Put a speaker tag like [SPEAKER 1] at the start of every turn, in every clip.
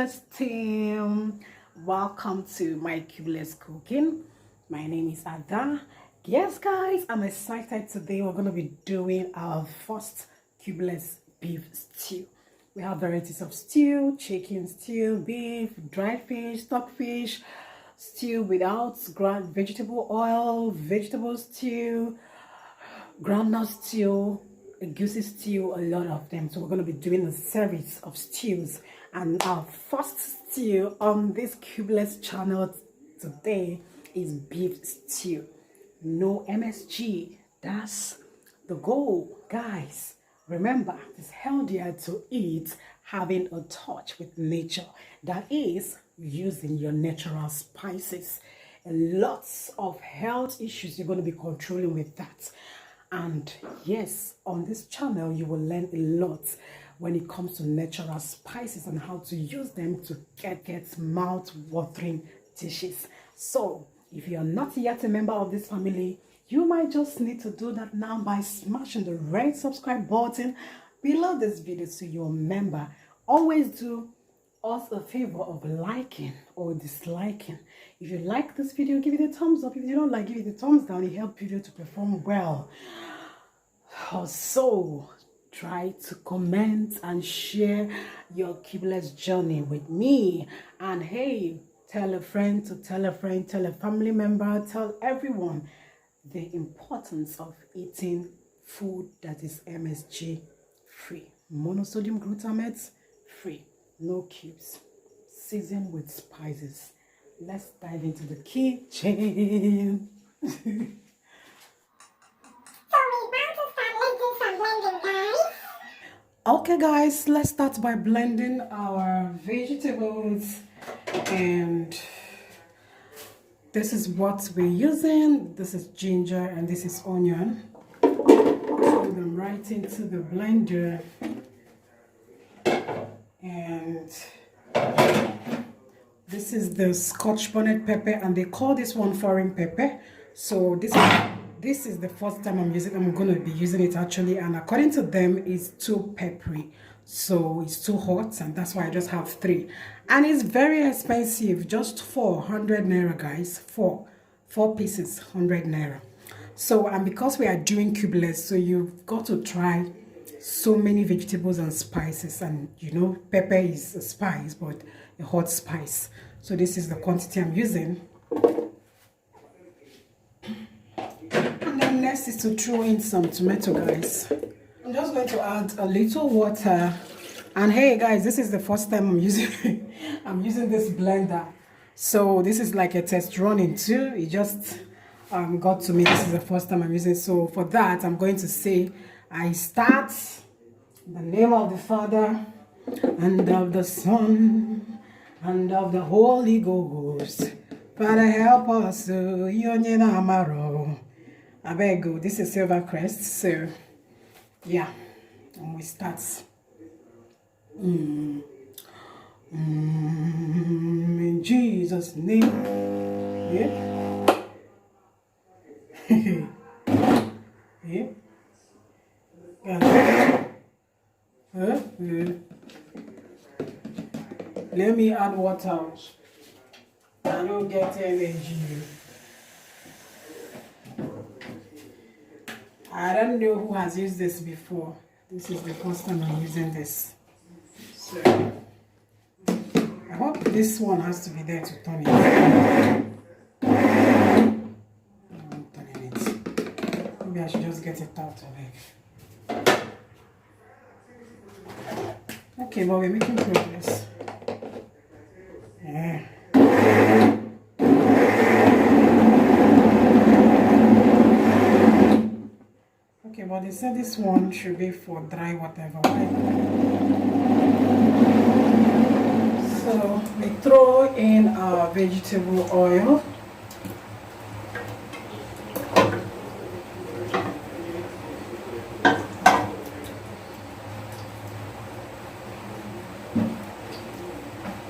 [SPEAKER 1] healthiest team. Welcome to my cubeless cooking. My name is Ada. Yes guys, I'm excited. Today we're going to be doing our first cubeless beef stew. We have varieties of stew: chicken stew, beef, dried fish, stockfish, stew without ground vegetable oil, vegetable stew, groundnut stew, a goosey stew, a lot of them. So we're going to be doing a series of stews, and our first stew on this cubeless channel today is beef stew. No MSG, that's the goal, guys. Remember, it's healthier to eat having a touch with nature, that is using your natural spices. Lots of health issues you're going to be controlling with that. And yes, on this channel you will learn a lot when it comes to natural spices and how to use them to get mouth-watering dishes. So if you're not yet a member of this family, you might just need to do that now by smashing the red subscribe button below this video so you're a member. Always do us a favor of liking or disliking. If you like this video, give it a thumbs up. If you don't like, give it a thumbs down. It helps video to perform well. Also, try to comment and share your cubeless journey with me. And hey, tell a friend to tell a friend, tell a family member, tell everyone the importance of eating food that is MSG free, monosodium glutamate free, no cubes, seasoned with spices. Let's dive into the kitchen. Okay guys, let's start by blending our vegetables, and this is what we're using. This is ginger and this is onion. Put them right into the blender, and this is the Scotch bonnet pepper, and they call this one foreign pepper. So this is the first time I'm going to be using it actually, and according to them it's too peppery, so it's too hot, and that's why I just have 3. And it's very expensive, just 400 naira guys. Four pieces, 100 naira. So, and because we are doing cubeless, so you've got to try so many vegetables and spices, and you know pepper is a spice, but a hot spice. So this is the quantity I'm using. And then next is to throw in some tomato guys. I'm just going to add a little water. And hey guys, this is the first time I'm using I'm using this blender, so this is like a test running too. It just got to me. This is the first time I'm using it. So for that, I'm going to say I start in the name of the Father and of the Son and of the Holy Ghost. Father, help us. I beg you. This is Silver Crest. So yeah, and we start. In Jesus' name. Yeah. Yeah. Let me add water. I don't get energy. I don't know who has used this before. This is the first time I'm using this. So I hope this one has to be there to turn it. I'm turning it. Maybe I should just get it out of it. Okay, but we're making progress. Yeah. Okay, but they said this one should be for dry whatever. So we throw in our vegetable oil.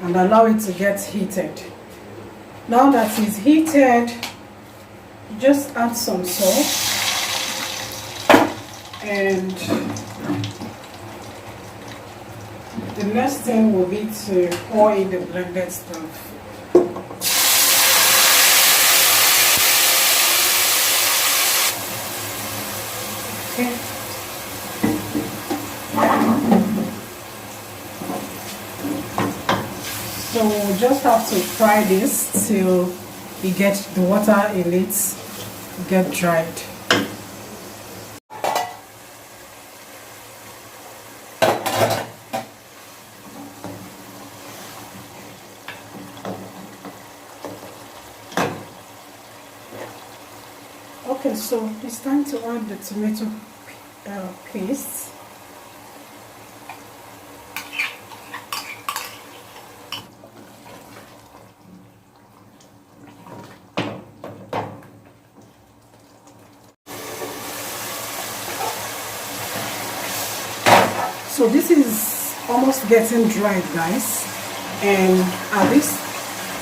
[SPEAKER 1] And allow it to get heated. Now that it's heated, just add some salt and The next thing will be to pour in the blended stuff. Okay. So we'll just have to fry this till the water in it get dried. Okay, so it's time to add the tomato paste. So this is almost getting dried, guys, and at this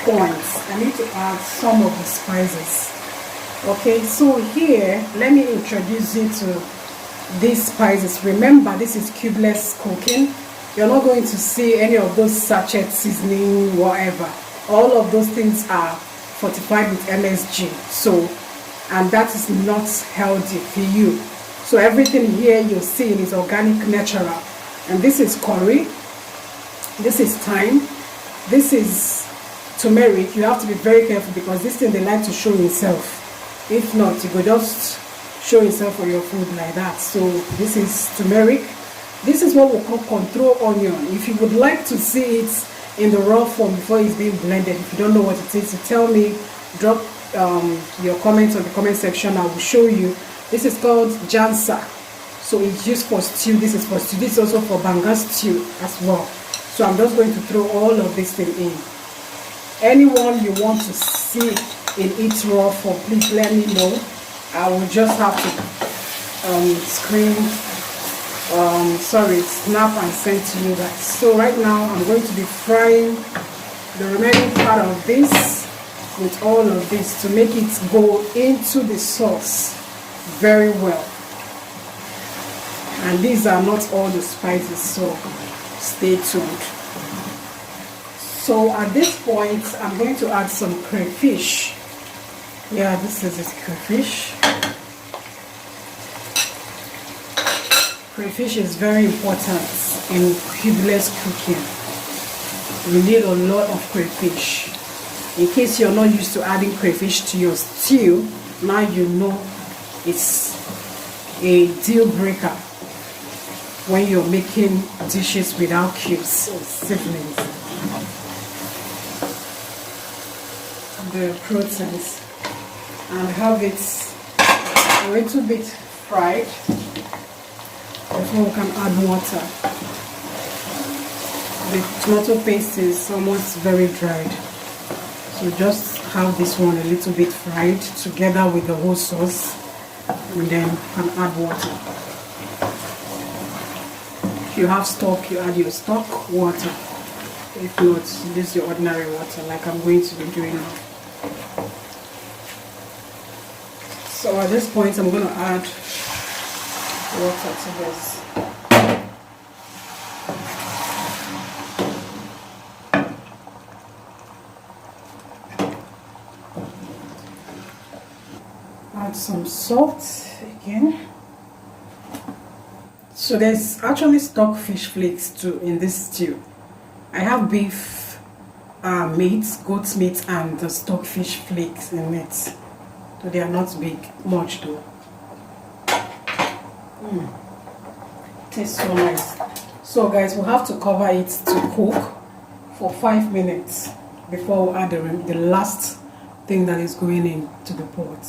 [SPEAKER 1] point I need to add some of the spices. Okay, so here let me introduce you to these spices. Remember, this is cubeless cooking. You're not going to see any of those sachet seasoning, whatever. All of those things are fortified with MSG, so, and that is not healthy for you. So everything here you're seeing is organic, natural. And this is curry, this is thyme, this is turmeric. You have to be very careful because this thing they like to show itself. If not, you could just show yourself for your food like that. So this is turmeric. This is what we call control onion. If you would like to see it in the raw form before it's being blended, if you don't know what it is, you tell me, drop your comments on the comment section. I will show you. This is called jansa. So it's used for stew. This is for stew. This is also for banga stew as well. So I'm just going to throw all of this thing in. Anyone you want to see in its raw form, please let me know. I will just have to snap and send to you guys. So right now I'm going to be frying the remaining part of this with all of this to make it go into the sauce very well. And these are not all the spices, so stay tuned. So at this point I'm going to add some crayfish. Yeah, this is it, crayfish. Crayfish is very important in cubeless cooking. You need a lot of crayfish. In case you're not used to adding crayfish to your stew, now you know it's a deal breaker when you're making dishes without cubes or seasonings. The proteins, and have it a little bit fried before we can add water. The tomato paste is almost very dried, so just have this one a little bit fried together with the whole sauce, and then you can add water. If you have stock, you add your stock water. If not, use your ordinary water like I'm going to be doing now. So at this point I'm going to add water to this. Add some salt again. So there's actually stock fish flakes too in this stew. I have beef meat, goat's meat, and the stock fish flakes in it. So they are not big much though. Tastes so nice. So guys, we'll have to cover it to cook for 5 minutes before we add the last thing that is going into the pot.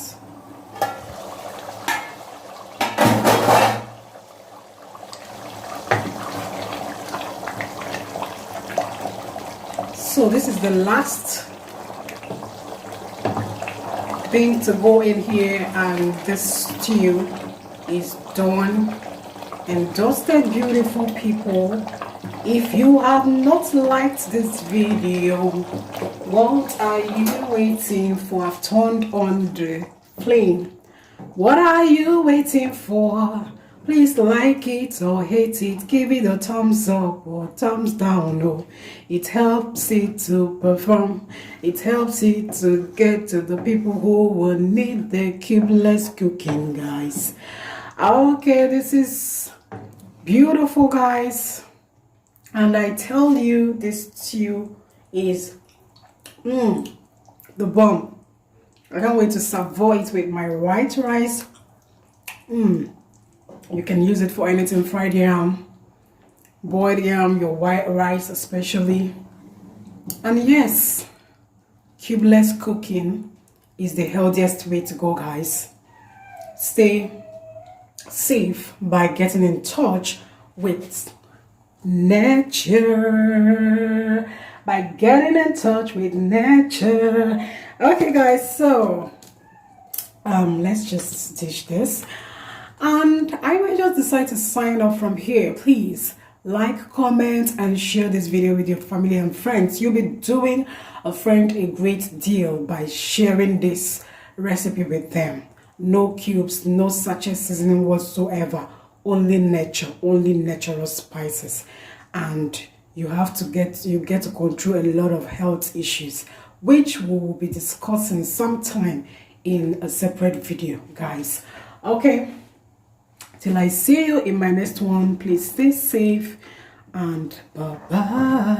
[SPEAKER 1] So this is the last thing to go in here, and this stew is done and dusted, beautiful people. If you have not liked this video, what are you waiting for? I've turned on the flame. What are you waiting for? Please like it or hate it, give it a thumbs up or thumbs down. Oh, it helps it to perform. It helps it to get to the people who will need the cubeless cooking, guys. Okay, this is beautiful, guys. And I tell you, this stew is the bomb. I can't wait to savour it with my white rice. You can use it for anything: fried yam, boiled yam, your white rice especially. And yes, cubeless cooking is the healthiest way to go, guys. Stay safe by getting in touch with nature. Okay, guys, so let's just dish this. And I will just decide to sign off from here. Please like, comment, and share this video with your family and friends. You'll be doing a friend a great deal by sharing this recipe with them. No cubes, no sachet seasoning whatsoever. Only nature, only natural spices. And you get to control a lot of health issues, which we will be discussing sometime in a separate video, guys. Okay. Till I see you in my next one, please stay safe and bye-bye.